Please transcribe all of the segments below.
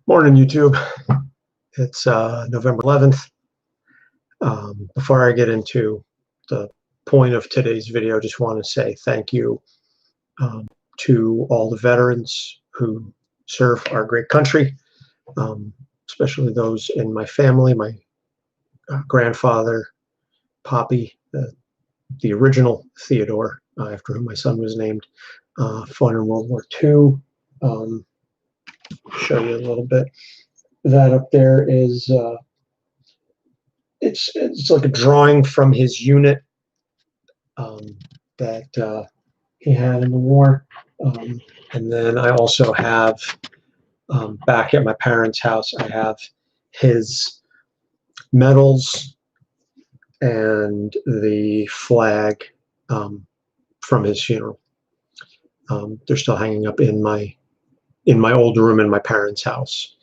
Morning, YouTube. It's November 11th. Before I get into the point of today's video, I just want to say thank you to all the veterans who serve our great country, especially those in my family, my grandfather, Poppy, the original Theodore, after whom my son was named, fought in World War II. Show you a little bit. That up there is it's like a drawing from his unit that he had in the war. And then I also have back at my parents' house, I have his medals and the flag from his funeral. They're still hanging up in my old room in my parents' house.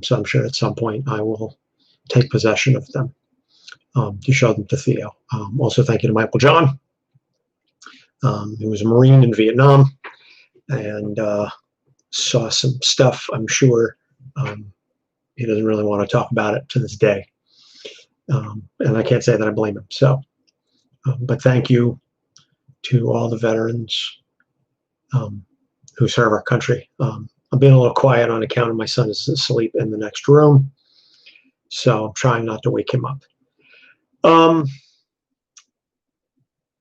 So I'm sure at some point I will take possession of them to show them to Theo. Also, thank you to Michael John, who was a Marine in Vietnam and saw some stuff. I'm sure he doesn't really want to talk about it to this day. And I can't say that I blame him. So, but thank you to all the veterans who serve our country. I'm being a little quiet on account of my son is asleep in the next room, so I'm trying not to wake him up.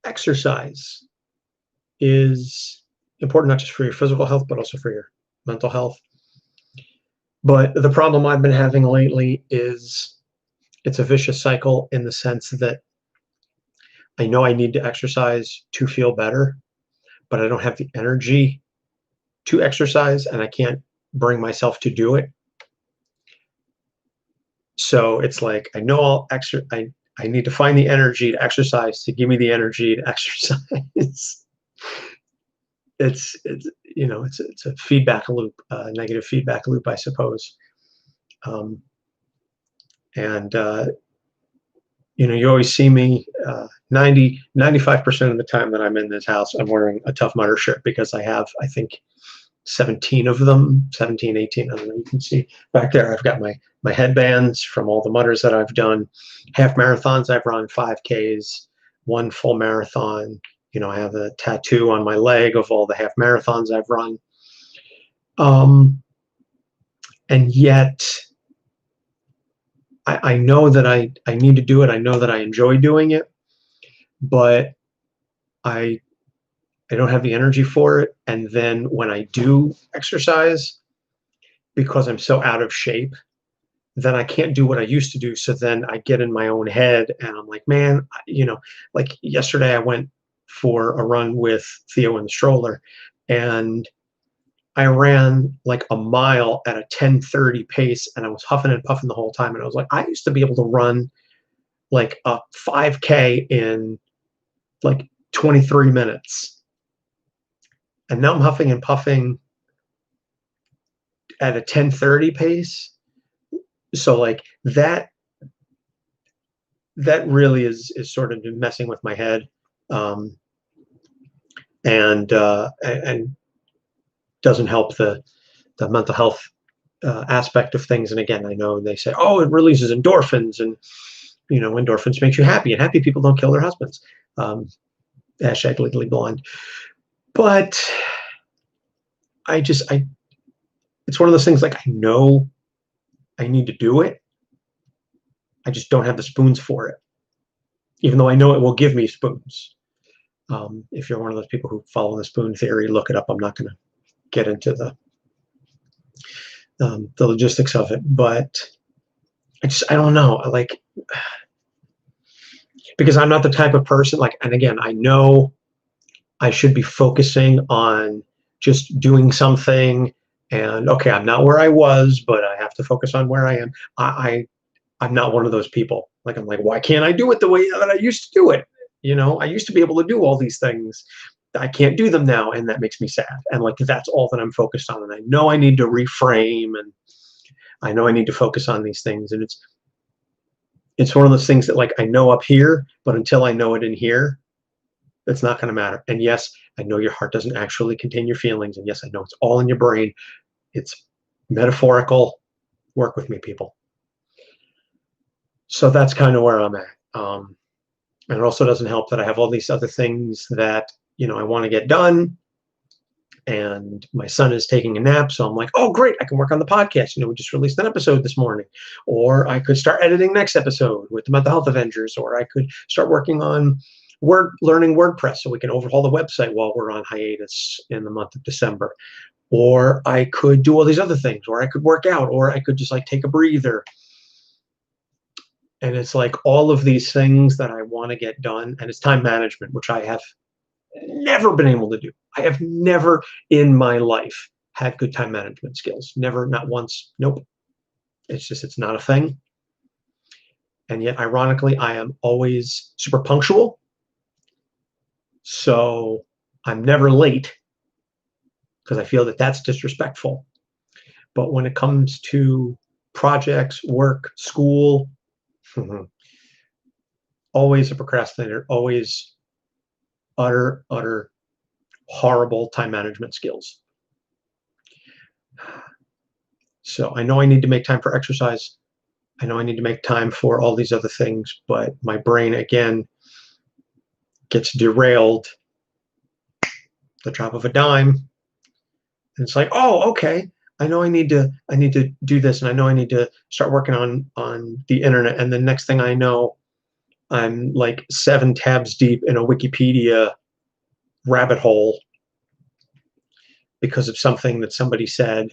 Exercise is important not just for your physical health, but also for your mental health. But the problem I've been having lately is it's a vicious cycle in the sense that I know I need to exercise to feel better, but I don't have the energy to exercise and I can't bring myself to do it. So it's like, I know I need to find the energy to exercise to give me the energy to exercise. It's a feedback loop, a negative feedback loop, I suppose. You always see me 95% of the time that I'm in this house, I'm wearing a Tough Mudder shirt because I have, I think, 17 of them, 17, 18, I don't know, you can see back there, I've got my headbands from all the mudders that I've done, half marathons I've run, 5Ks, one full marathon. I have a tattoo on my leg of all the half marathons I've run. And yet, I know that I need to do it. I know that I enjoy doing it, but I don't have the energy for it. And then when I do exercise, because I'm so out of shape, then I can't do what I used to do. So then I get in my own head and I'm like, man, like yesterday I went for a run with Theo in the stroller and I ran like a mile at a 10:30 pace and I was huffing and puffing the whole time. And I was like, I used to be able to run like a 5K in like 23 minutes. And now I'm huffing and puffing at a 10:30 pace. So like that really is sort of messing with my head. And doesn't help the mental health aspect of things. And again, I know they say, oh, it releases endorphins and, endorphins makes you happy and happy people don't kill their husbands. Hashtag legally blonde. But it's one of those things like I know I need to do it. I just don't have the spoons for it, even though I know it will give me spoons. If you're one of those people who follow the spoon theory, look it up. I'm not going to get into the logistics of it, but I don't know, like, because I'm not the type of person and again, I know I should be focusing on just doing something and okay, I'm not where I was, but I have to focus on where I am. I'm not one of those people. Like, I'm like, why can't I do it the way that I used to do it? I used to be able to do all these things. I can't do them now, and that makes me sad. And like that's all that I'm focused on. And I know I need to reframe, and I know I need to focus on these things. And it's one of those things that like I know up here, but until I know it in here, it's not going to matter. And yes, I know your heart doesn't actually contain your feelings. And yes, I know it's all in your brain. It's metaphorical. Work with me, people. So that's kind of where I'm at. And it also doesn't help that I have all these other things that, I want to get done. And my son is taking a nap, so I'm like, oh, great, I can work on the podcast. We just released an episode this morning. Or I could start editing next episode with the Mental Health Avengers, or I could start working on learning WordPress so we can overhaul the website while we're on hiatus in the month of December. Or I could do all these other things, or I could work out, or I could just like take a breather. And it's like all of these things that I want to get done, and it's time management, which I have never been able to do. I have never in my life had good time management skills. Never, not once. Nope. It's not a thing. And yet, ironically, I am always super punctual. So I'm never late because I feel that that's disrespectful. But when it comes to projects, work, school, always a procrastinator, always utter horrible time management skills. So I know I need to make time for exercise. I know I need to make time for all these other things, but my brain, again, gets derailed the drop of a dime. And it's like, oh, okay. I know I need to do this, and I know I need to start working on the internet. And the next thing I know, I'm like 7 tabs deep in a Wikipedia rabbit hole because of something that somebody said.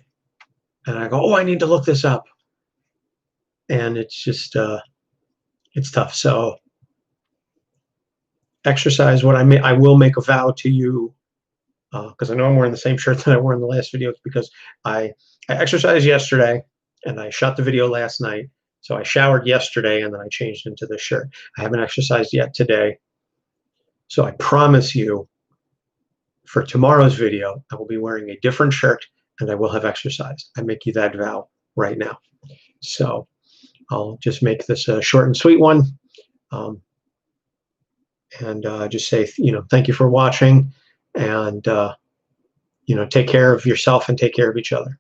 And I go, oh, I need to look this up. And it's just, it's tough. So exercise, I will make a vow to you, because I know I'm wearing the same shirt that I wore in the last video. It's because I exercised yesterday and I shot the video last night. So I showered yesterday and then I changed into this shirt. I haven't exercised yet today. So I promise you, for tomorrow's video, I will be wearing a different shirt and I will have exercised. I make you that vow right now. So I'll just make this a short and sweet one. And just say, thank you for watching, and, take care of yourself and take care of each other.